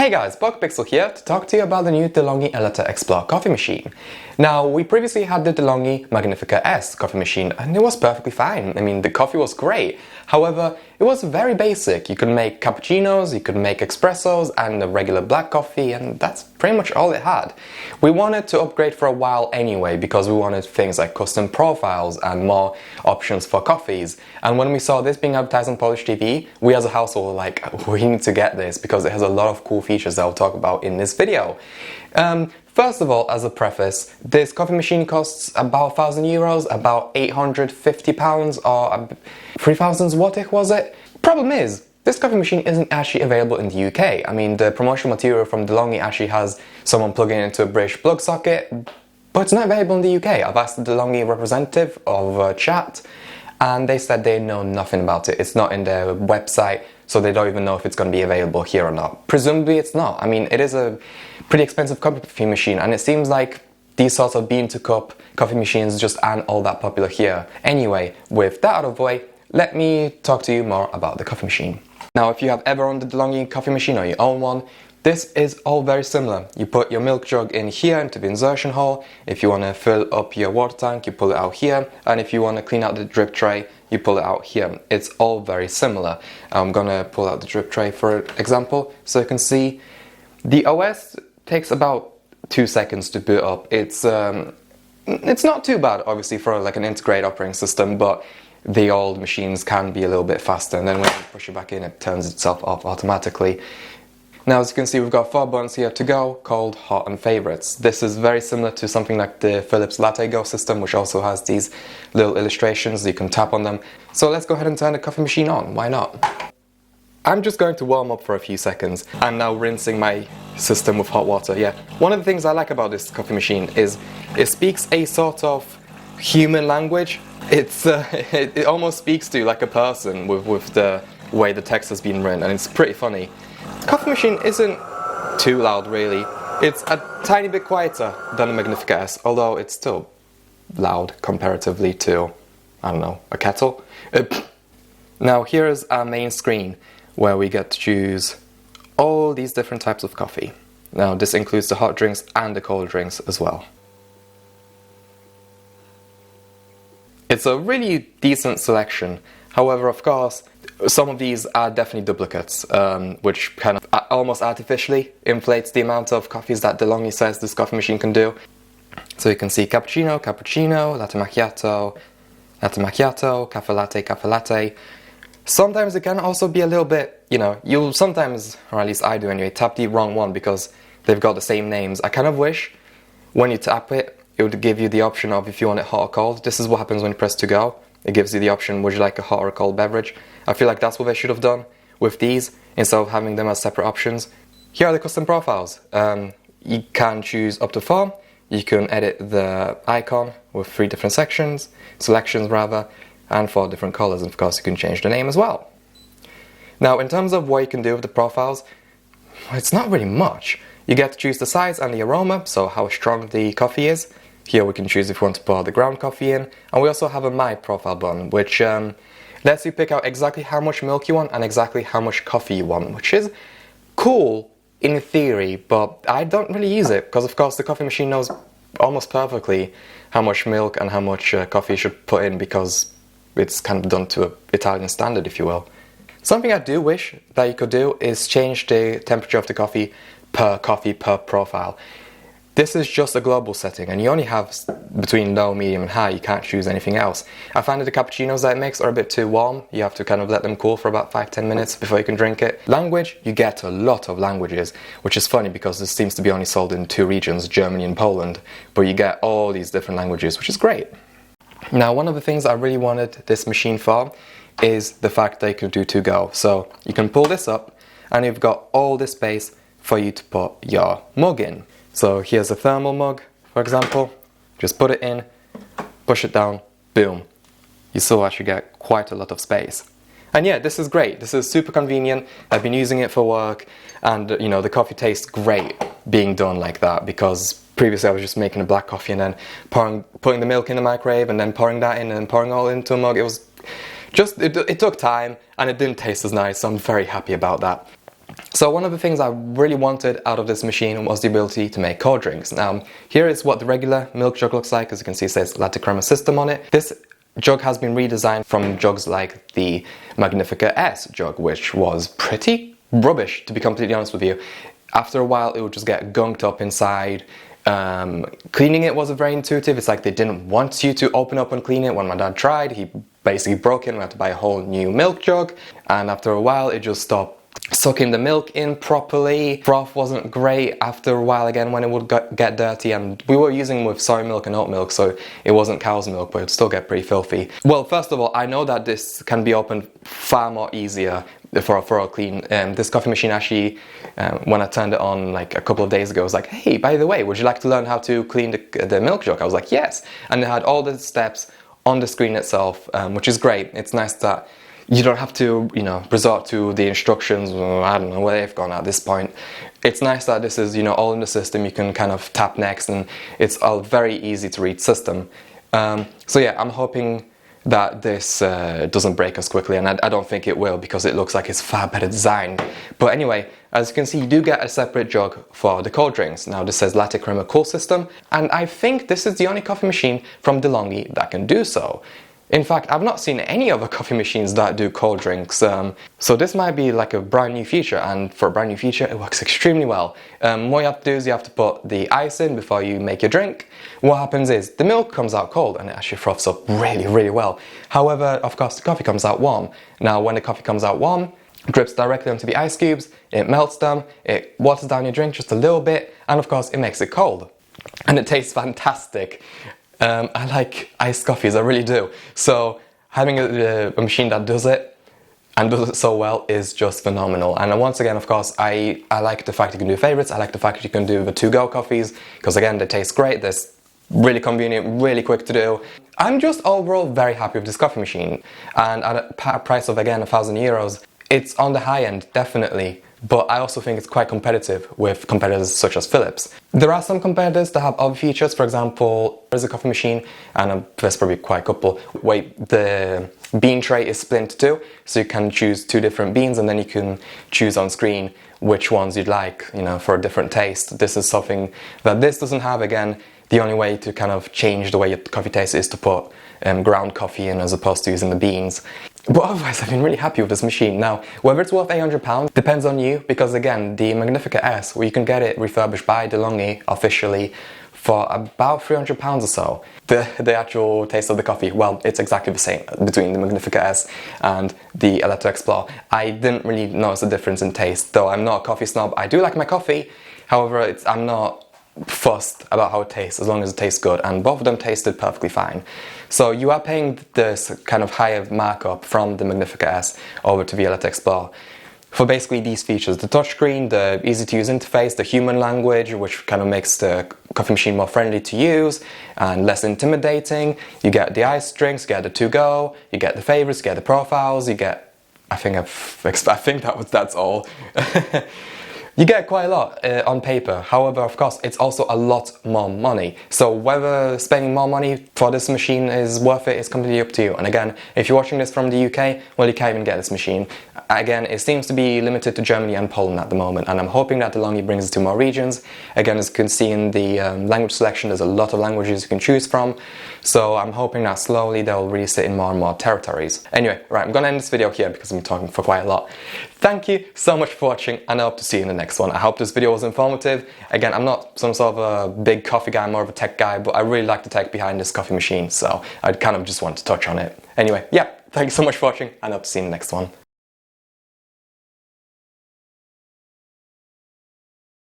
Hey guys, Pixel here to talk to you about the new DeLonghi Eletta Explore coffee machine. Now, we previously had the DeLonghi Magnifica S coffee machine and it was perfectly fine. I mean, the coffee was great. However, it was very basic. You could make cappuccinos, you could make espressos and a regular black coffee, and that's pretty much all it had. We wanted to upgrade for a while anyway because we wanted things like custom profiles and more options for coffees. And when we saw this being advertised on Polish TV, we as a household were like, we need to get this because it has a lot of cool features that I'll talk about in this video. First of all, as a preface, this coffee machine costs about €1,000, about £850 or 3,000 złotych, was it? Problem is, this coffee machine isn't actually available in the UK. I mean, the promotional material from DeLonghi actually has someone plugging it into a British plug socket, but it's not available in the UK. I've asked the DeLonghi representative of chat, and they said they know nothing about it. It's not in their website, so they don't even know if it's going to be available here or not. Presumably it's not. I mean, it is a pretty expensive coffee machine, and it seems like these sorts of bean to cup coffee machines just aren't all that popular here. Anyway, with that out of the way, let me talk to you more about the coffee machine. Now, if you have ever owned a DeLonghi coffee machine or you own one, this is all very similar. You put your milk jug in here into the insertion hole. If you want to fill up your water tank, you pull it out here. And if you want to clean out the drip tray, you pull it out here. It's all very similar. I'm going to pull out the drip tray for example, so you can see the OS takes about 2 seconds to boot up. It's not too bad, obviously, for like an integrated operating system, but the old machines can be a little bit faster, and then when you push it back in, it turns itself off automatically. Now, as you can see, we've got 4 buttons here to go, called Hot and Favorites. This is very similar to something like the Philips Latte Go system, which also has these little illustrations, you can tap on them. So let's go ahead and turn the coffee machine on, why not? I'm just going to warm up for a few seconds. I'm now rinsing my system with hot water, yeah. One of the things I like about this coffee machine is it speaks a sort of human language. It almost speaks to you like a person with the way the text has been written, and it's pretty funny. The coffee machine isn't too loud, really. It's a tiny bit quieter than the Magnifica S, although it's still loud comparatively to, I don't know, a kettle. Now, here is our main screen, where we get to choose all these different types of coffee. Now, this includes the hot drinks and the cold drinks as well. It's a really decent selection. However, of course, some of these are definitely duplicates, which kind of almost artificially inflates the amount of coffees that DeLonghi says this coffee machine can do. So you can see cappuccino, cappuccino, latte macchiato, cafe latte, cafe latte. Sometimes it can also be a little bit, you know, you'll sometimes, or at least I do anyway, tap the wrong one because they've got the same names. I kind of wish when you tap it, it would give you the option of if you want it hot or cold. This is what happens when you press to go. It gives you the option, would you like a hot or a cold beverage? I feel like that's what they should have done with these, instead of having them as separate options. Here are the custom profiles. You can choose up to 4. You can edit the icon with 3 different selections rather, and 4 different colors, and of course you can change the name as well. Now, in terms of what you can do with the profiles, it's not really much. You get to choose the size and the aroma, so how strong the coffee is. Here we can choose if we want to pour the ground coffee in, and we also have a My Profile button, which lets you pick out exactly how much milk you want and exactly how much coffee you want, which is cool in theory, but I don't really use it, because of course the coffee machine knows almost perfectly how much milk and how much coffee you should put in, because it's kind of done to an Italian standard, if you will. Something I do wish that you could do is change the temperature of the coffee per profile. This is just a global setting, and you only have between low, medium and high. You can't choose anything else. I find that the cappuccinos that it makes are a bit too warm. You have to kind of let them cool for about 5-10 minutes before you can drink it. Language, you get a lot of languages, which is funny because this seems to be only sold in 2 regions, Germany and Poland, but you get all these different languages, which is great. Now, one of the things I really wanted this machine for is the fact that you can do to go. So you can pull this up and you've got all this space for you to put your mug in. So here's a thermal mug, for example. Just put it in, push it down, boom. You still actually get quite a lot of space. And yeah, this is great. This is super convenient. I've been using it for work, and you know, the coffee tastes great being done like that, because previously I was just making a black coffee and then putting the milk in the microwave and then pouring that in and then pouring all into a mug. It was just, it took time and it didn't taste as nice, so I'm very happy about that. So one of the things I really wanted out of this machine was the ability to make cold drinks. Now, here is what the regular milk jug looks like. As you can see, it says Latte System on it. This jug has been redesigned from jugs like the Magnifica S jug, which was pretty rubbish, to be completely honest with you. After a while, it would just get gunked up inside. Cleaning it wasn't very intuitive. It's like they didn't want you to open up and clean it. When my dad tried, he basically broke it and we had to buy a whole new milk jug. And after a while, it just stopped sucking the milk in properly. Froth wasn't great after a while again when it would get dirty, and we were using with soy milk and oat milk, so it wasn't cow's milk, but it would still get pretty filthy. Well, first of all, I know that this can be opened far more easier for a thorough clean. This coffee machine actually, when I turned it on like a couple of days ago, was like, hey, by the way, would you like to learn how to clean the milk jug? I was like, yes. And it had all the steps on the screen itself, which is great. It's nice that you don't have to, resort to the instructions. I don't know where they've gone at this point. It's nice that this is, all in the system. You can kind of tap next, and it's a very easy to read system. So yeah, I'm hoping that this doesn't break as quickly, and I don't think it will, because it looks like it's far better designed. But anyway, as you can see, you do get a separate jug for the cold drinks. Now this says Latte Crema Cool System, and I think this is the only coffee machine from DeLonghi that can do so. In fact, I've not seen any other coffee machines that do cold drinks, so this might be like a brand new feature, and for a brand new feature, it works extremely well. What you have to do is you have to put the ice in before you make your drink. What happens is the milk comes out cold and it actually froths up really, really well. However, of course, the coffee comes out warm. Now, when the coffee comes out warm, it drips directly onto the ice cubes, it melts them, it waters down your drink just a little bit, and of course, it makes it cold. And it tastes fantastic. I like iced coffees, I really do. So having a machine that does it and does it so well is just phenomenal. And once again, of course, I like the fact you can do favorites. I like the fact you can do the to-go coffees, because again, they taste great. They're really convenient, really quick to do. I'm just overall very happy with this coffee machine. And at a price of, again, €1,000, it's on the high end, definitely. But I also think it's quite competitive with competitors such as Philips. There are some competitors that have other features. For example, there's a coffee machine, and there's probably quite a couple, where the bean tray is split into two, so you can choose two different beans, and then you can choose on screen which ones you'd like, for a different taste. This is something that this doesn't have. Again, the only way to kind of change the way your coffee tastes is to put ground coffee in as opposed to using the beans. But otherwise, I've been really happy with this machine. Now, whether it's worth £800 depends on you, because again, the Magnifica S, well, you can get it refurbished by DeLonghi officially for about £300 or so. The actual taste of the coffee, well, it's exactly the same between the Magnifica S and the Eletta Explore. I didn't really notice a difference in taste, though I'm not a coffee snob. I do like my coffee, however, I'm not fussed about how it tastes, as long as it tastes good, and both of them tasted perfectly fine. So you are paying this kind of higher markup from the Magnifica S over to the Eletta Explore for basically these features: the touchscreen, the easy to use interface, the human language, which kind of makes the coffee machine more friendly to use and less intimidating. You get the iced drinks, you get the to-go, you get the favorites, you get the profiles, you get, I think that's all. You get quite a lot on paper. However, of course, it's also a lot more money. So whether spending more money for this machine is worth it is completely up to you. And again, if you're watching this from the UK, well, you can't even get this machine. Again, it seems to be limited to Germany and Poland at the moment, and I'm hoping that DeLonghi brings it to more regions. Again, as you can see in the language selection, there's a lot of languages you can choose from. So I'm hoping that slowly they'll release it in more and more territories. Anyway, right, I'm gonna end this video here because I'm talking for quite a lot. Thank you so much for watching, and I hope to see you in the next one. I hope this video was informative. Again, I'm not some sort of a big coffee guy, more of a tech guy, but I really like the tech behind this coffee machine, so I kind of just want to touch on it. Anyway, yeah, thank you so much for watching, and I hope to see you in the next one.